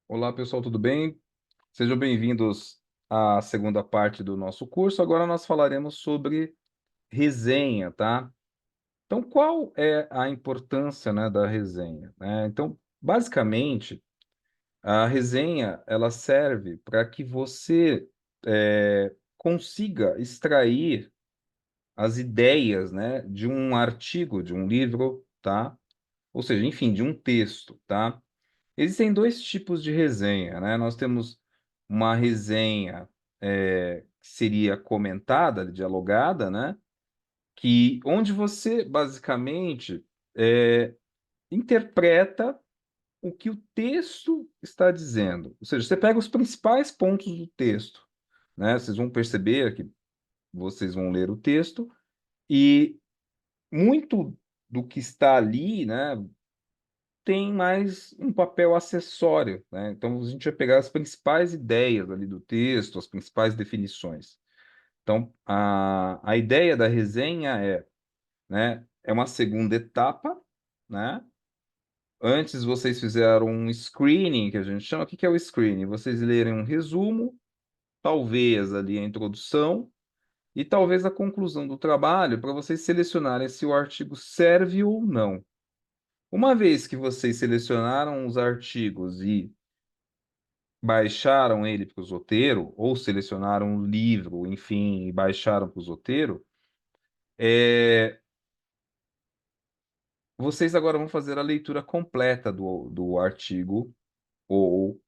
Olá, pessoal, tudo bem? Sejam bem-vindos à segunda parte do nosso curso. Agora nós falaremos sobre resenha, tá? Então, qual é a importância, né, da resenha, né? Então, basicamente, a resenha ela serve para que você consiga extrair as ideias, né, de um artigo, de um livro, tá? Ou seja, enfim, de um texto, tá? Existem dois tipos de resenha, né? Nós temos uma resenha que seria comentada, dialogada, né? Que onde você basicamente é, interpreta o que o texto está dizendo. Ou seja, você pega os principais pontos do texto, né? Vocês vão perceber que vocês vão ler o texto e muito do que está ali, né? Tem mais um papel acessório, né? Então, a gente vai pegar as principais ideias ali do texto, as principais definições. Então, a ideia da resenha é uma segunda etapa, né? Antes vocês fizeram um screening, que a gente chama. O que que é o screening? Vocês lerem um resumo, talvez ali a introdução, e talvez a conclusão do trabalho, para vocês selecionarem se o artigo serve ou não. Uma vez que vocês selecionaram os artigos e baixaram ele para o Zotero, ou selecionaram um livro, enfim, e baixaram para o Zotero, é, vocês agora vão fazer a leitura completa do artigo ou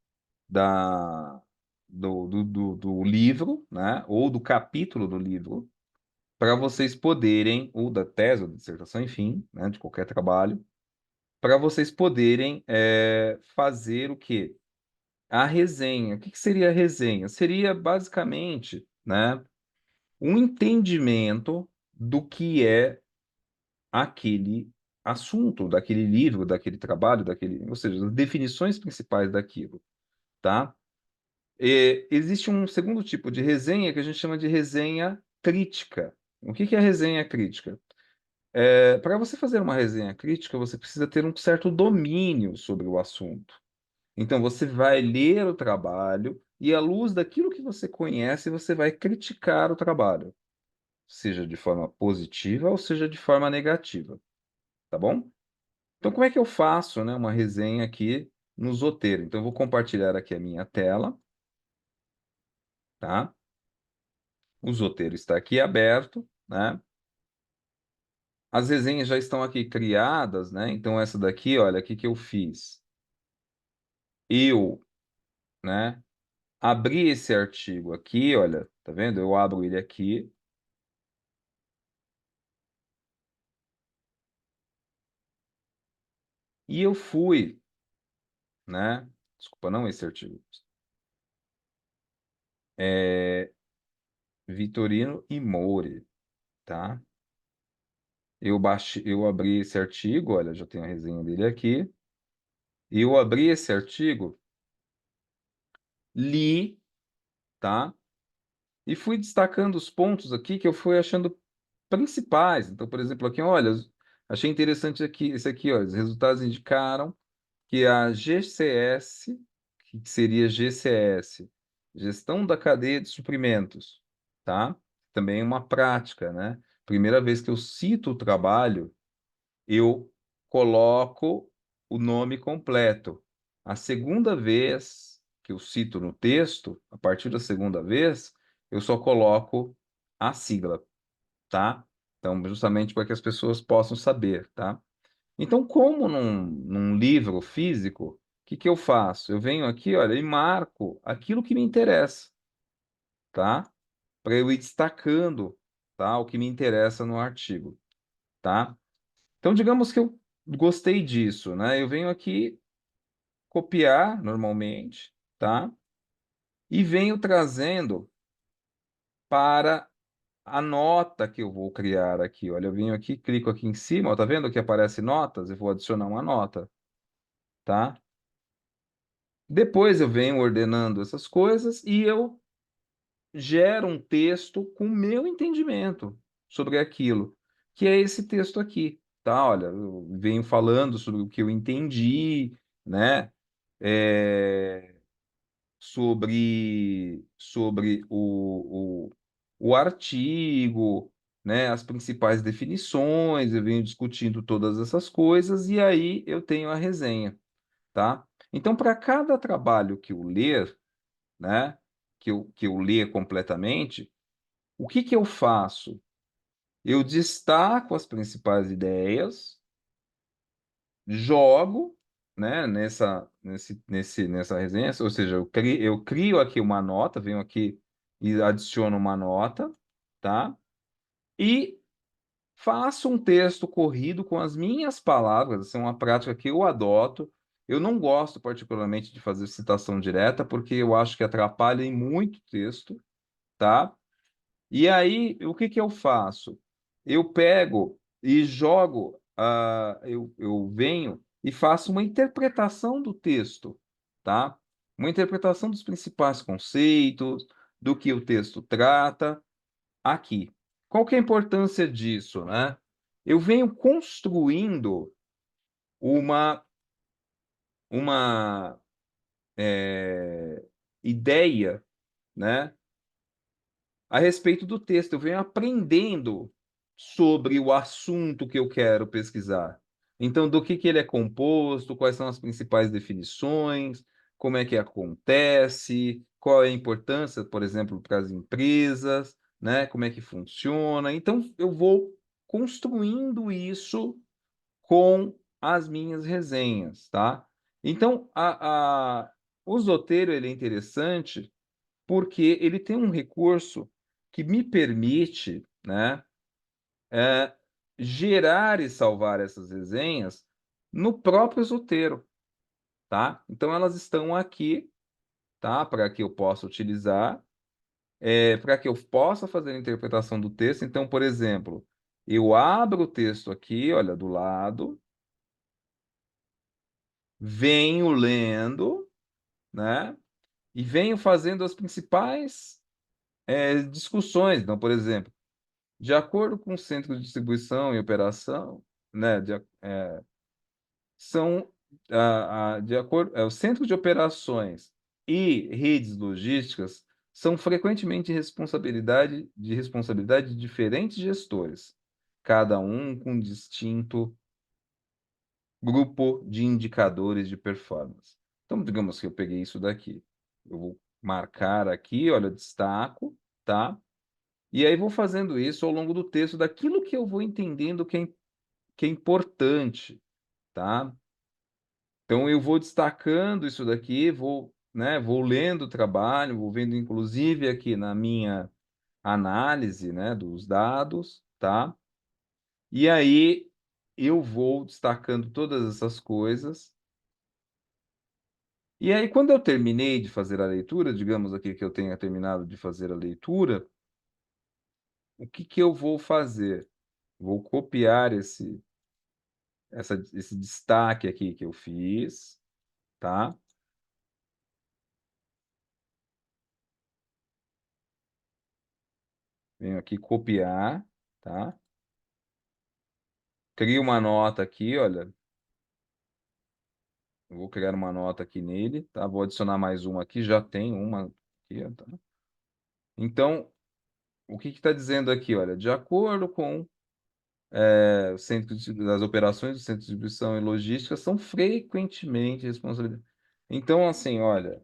da, do livro, né? Ou do capítulo do livro, para vocês poderem, ou da tese, ou da dissertação, enfim, né? De qualquer trabalho, para vocês poderem fazer o quê? A resenha. O que que seria a resenha? Seria basicamente, né? Um entendimento do que é aquele assunto, daquele livro, daquele trabalho, ou seja, as definições principais daquilo, tá? E existe um segundo tipo de resenha que a gente chama de resenha crítica. O que que é resenha crítica? Para você fazer uma resenha crítica, você precisa ter um certo domínio sobre o assunto. Então, você vai ler o trabalho e, à luz daquilo que você conhece, você vai criticar o trabalho, seja de forma positiva ou seja de forma negativa, tá bom? Então, como é que eu faço, né, uma resenha aqui no Zotero? Então, eu vou compartilhar aqui a minha tela, tá? O Zotero está aqui aberto, né? As resenhas já estão aqui criadas, né? Então, essa daqui, olha, o que que eu fiz? Eu, né, abri esse artigo aqui, olha, tá vendo? Eu abro ele aqui e eu fui, né? Desculpa, não esse artigo. É Vitorino e Moure, tá? Eu abri esse artigo, olha, já tem a resenha dele aqui. E eu abri esse artigo, li, tá? E fui destacando os pontos aqui que eu fui achando principais. Então, por exemplo, aqui, olha, achei interessante aqui, esse aqui, ó, os resultados indicaram que a GCS, que seria GCS, Gestão da Cadeia de Suprimentos, tá? Também é uma prática, né? Primeira vez que eu cito o trabalho, eu coloco o nome completo. A segunda vez que eu cito no texto, a partir da segunda vez, eu só coloco a sigla, tá? Então, justamente para que as pessoas possam saber, tá? Então, como num livro físico, o que que eu faço? Eu venho aqui, olha, e marco aquilo que me interessa, tá? Para eu ir destacando, tá? O que me interessa no artigo, tá? Então, digamos que eu gostei disso, né? Eu venho aqui copiar normalmente, tá? E venho trazendo para a nota que eu vou criar aqui. Olha, eu venho aqui, clico aqui em cima, ó, tá vendo que aparece notas? Eu vou adicionar uma nota, tá? Depois eu venho ordenando essas coisas e eu gero um texto com o meu entendimento sobre aquilo, que é esse texto aqui, tá? Olha, eu venho falando sobre o que eu entendi, né? é, sobre o artigo, né, as principais definições, eu venho discutindo todas essas coisas, e aí eu tenho a resenha, tá? Então, para cada trabalho que eu ler, né, que eu ler completamente, o que que eu faço? Eu destaco as principais ideias, jogo, né, nessa resenha, ou seja, eu crio aqui uma nota, venho aqui e adiciono uma nota, tá? E faço um texto corrido com as minhas palavras, essa é uma prática que eu adoto. Eu não gosto particularmente de fazer citação direta, porque eu acho que atrapalha em muito texto, tá? E aí, o que que eu faço? Eu pego e jogo, eu venho e faço uma interpretação do texto, tá? Uma interpretação dos principais conceitos, do que o texto trata, aqui. Qual que é a importância disso, né? Eu venho construindo uma, uma ideia, né? A respeito do texto. Eu venho aprendendo sobre o assunto que eu quero pesquisar. Então, do que ele é composto, quais são as principais definições, como é que acontece, qual é a importância, por exemplo, para as empresas, né? Como é que funciona. Então, eu vou construindo isso com as minhas resenhas, tá? Então, o Zotero ele é interessante porque ele tem um recurso que me permite, né, é, gerar e salvar essas resenhas no próprio Zotero, tá? Então elas estão aqui, tá? Para que eu possa utilizar, para que eu possa fazer a interpretação do texto. Então, por exemplo, eu abro o texto aqui, olha, do lado, venho lendo, né? E venho fazendo as principais discussões. Então, por exemplo, de acordo com o centro de distribuição e operação, né, são de acordo, o centro de operações e redes logísticas são frequentemente responsabilidade de diferentes gestores, cada um com distinto grupo de indicadores de performance. Então, digamos que eu peguei isso daqui, eu vou marcar aqui, olha, destaco, tá? E aí vou fazendo isso ao longo do texto, daquilo que eu vou entendendo que é importante, tá? Então eu vou destacando isso daqui, vou, né, vou lendo o trabalho, vou vendo inclusive aqui na minha análise, né, dos dados, tá? E aí eu vou destacando todas essas coisas. E aí quando eu terminei de fazer a leitura, digamos aqui que eu tenha terminado de fazer a leitura, o que que eu vou fazer? Vou copiar esse destaque aqui que eu fiz, tá? Venho aqui copiar, tá? Crio uma nota aqui, olha. Eu vou criar uma nota aqui nele, tá? Vou adicionar mais uma aqui, já tem uma aqui, tá? Então, o que está dizendo aqui, olha? De acordo com o das operações do centro de distribuição e logística são frequentemente responsabilidade. Então, assim, olha,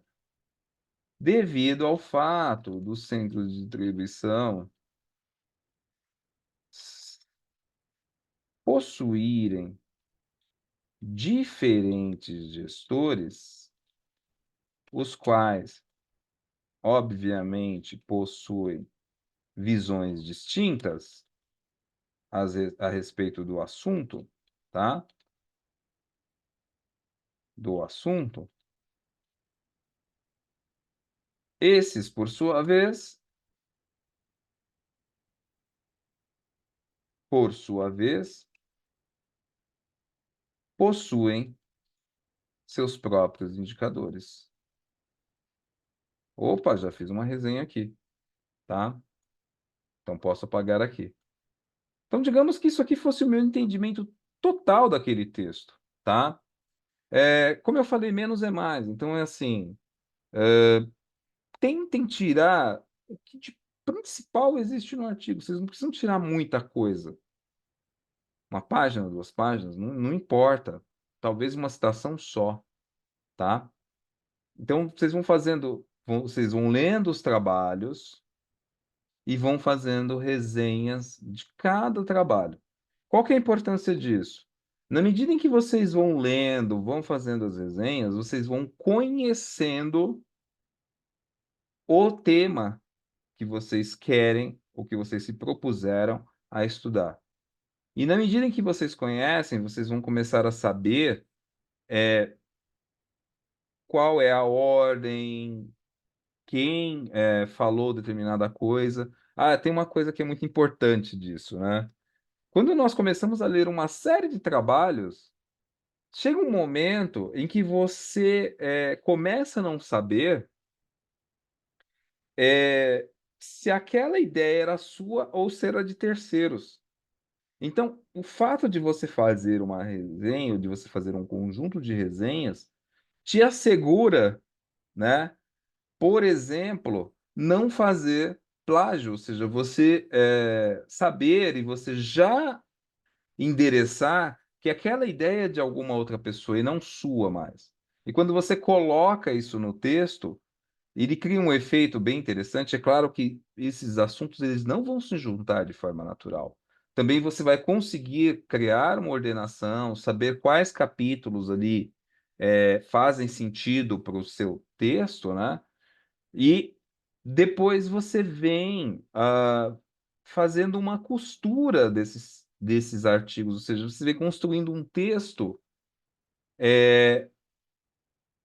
devido ao fato dos centros de distribuição possuírem diferentes gestores, os quais, obviamente, possuem visões distintas a respeito do assunto, tá? Do assunto. Esses, por sua vez, possuem seus próprios indicadores. Opa, já fiz uma resenha aqui, tá? Então posso apagar aqui. Então, digamos que isso aqui fosse o meu entendimento total daquele texto, tá? Como eu falei, menos é mais. Então, é assim, tentem tirar o que de principal existe no artigo. Vocês não precisam tirar muita coisa. Uma página, 2 páginas, não importa. Talvez uma citação só, tá? Então, vocês vão lendo os trabalhos e vão fazendo resenhas de cada trabalho. Qual que é a importância disso? Na medida em que vocês vão lendo, vão fazendo as resenhas, vocês vão conhecendo o tema que vocês querem, ou que vocês se propuseram a estudar. E na medida em que vocês conhecem, vocês vão começar a saber qual é a ordem, quem falou determinada coisa. Ah, tem uma coisa que é muito importante disso, né? Quando nós começamos a ler uma série de trabalhos, chega um momento em que você começa a não saber se aquela ideia era sua ou se era de terceiros. Então, o fato de você fazer uma resenha, ou de você fazer um conjunto de resenhas, te assegura, né, por exemplo, não fazer plágio, ou seja, você saber e você já endereçar que aquela ideia é de alguma outra pessoa e não sua mais. E quando você coloca isso no texto, ele cria um efeito bem interessante. É claro que esses assuntos eles não vão se juntar de forma natural. Também você vai conseguir criar uma ordenação, saber quais capítulos ali fazem sentido para o seu texto, né? E depois você vem fazendo uma costura desses artigos, ou seja, você vem construindo um texto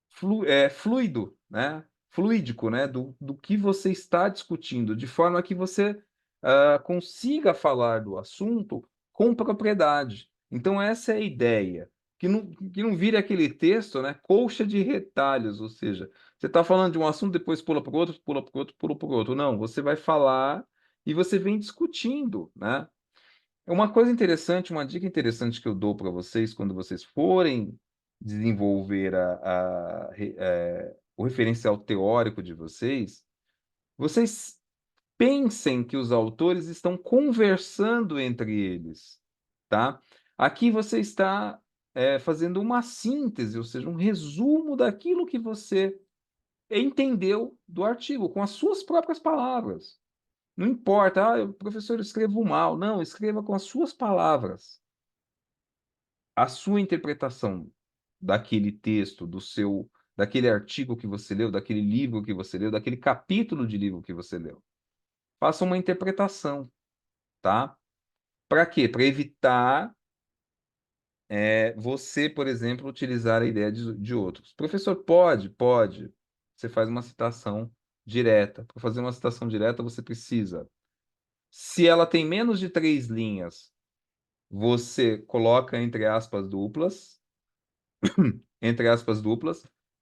fluido, né? Fluídico, né? Do que você está discutindo, de forma que você consiga falar do assunto com propriedade. Então, essa é a ideia. Que não vire aquele texto, né? Colcha de retalhos, ou seja, você está falando de um assunto, depois pula para o outro, pula para o outro, pula para o outro. Não, você vai falar e você vem discutindo, né? Uma coisa interessante, uma dica interessante que eu dou para vocês quando vocês forem desenvolver o referencial teórico de vocês, vocês pensem que os autores estão conversando entre eles, tá? Aqui você está fazendo uma síntese, ou seja, um resumo daquilo que você entendeu do artigo, com as suas próprias palavras. Não importa, professor, eu escrevo mal. Não, escreva com as suas palavras. A sua interpretação daquele texto, daquele artigo que você leu, daquele livro que você leu, daquele capítulo de livro que você leu. Faça uma interpretação, tá? Para quê? Para evitar você, por exemplo, utilizar a ideia de outros. Professor, pode, pode. Você faz uma citação direta. Para fazer uma citação direta, você precisa. Se ela tem menos de 3 linhas, você coloca entre aspas duplas,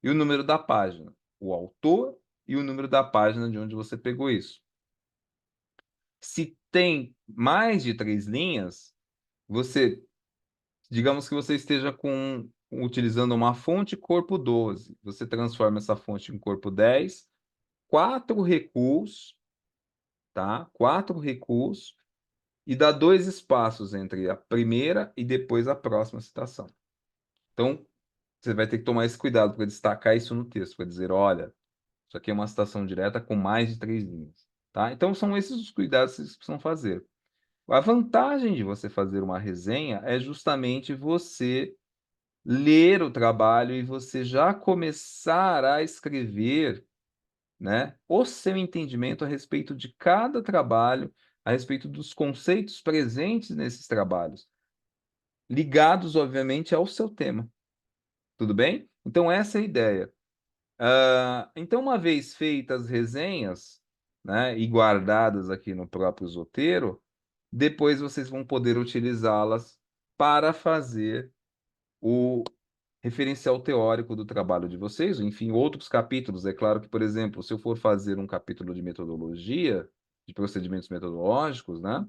e o número da página, o autor e o número da página de onde você pegou isso. Se tem mais de 3 linhas, digamos que você esteja utilizando uma fonte corpo 12, você transforma essa fonte em corpo 10, 4 recuos, tá? 4 recuos, e dá 2 espaços entre a primeira e depois a próxima citação. Então, você vai ter que tomar esse cuidado para destacar isso no texto, para dizer, olha, isso aqui é uma citação direta com mais de 3 linhas, tá? Então, são esses os cuidados que vocês precisam fazer. A vantagem de você fazer uma resenha é justamente você ler o trabalho e você já começar a escrever, né, o seu entendimento a respeito de cada trabalho, a respeito dos conceitos presentes nesses trabalhos, ligados, obviamente, ao seu tema. Tudo bem? Então, essa é a ideia. Então, uma vez feitas as resenhas, né, e guardadas aqui no próprio Zotero, depois vocês vão poder utilizá-las para fazer o referencial teórico do trabalho de vocês, enfim, outros capítulos. É claro que, por exemplo, se eu for fazer um capítulo de metodologia, de procedimentos metodológicos, né,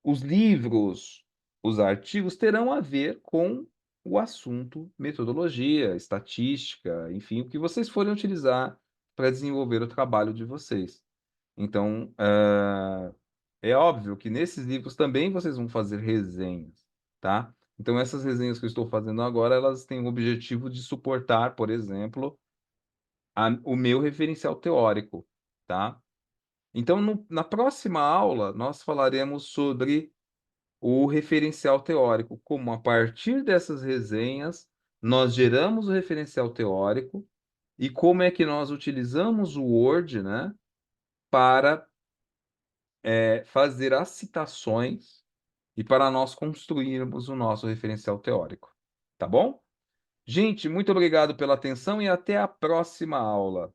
os livros, os artigos terão a ver com o assunto metodologia, estatística, enfim, o que vocês forem utilizar para desenvolver o trabalho de vocês. Então, é óbvio que nesses livros também vocês vão fazer resenhas, tá? Então, essas resenhas que eu estou fazendo agora, elas têm o objetivo de suportar, por exemplo, o meu referencial teórico, tá? Então, na próxima aula, nós falaremos sobre o referencial teórico, como a partir dessas resenhas nós geramos o referencial teórico e como é que nós utilizamos o Word, né, para fazer as citações e para nós construirmos o nosso referencial teórico. Tá bom? Gente, muito obrigado pela atenção e até a próxima aula.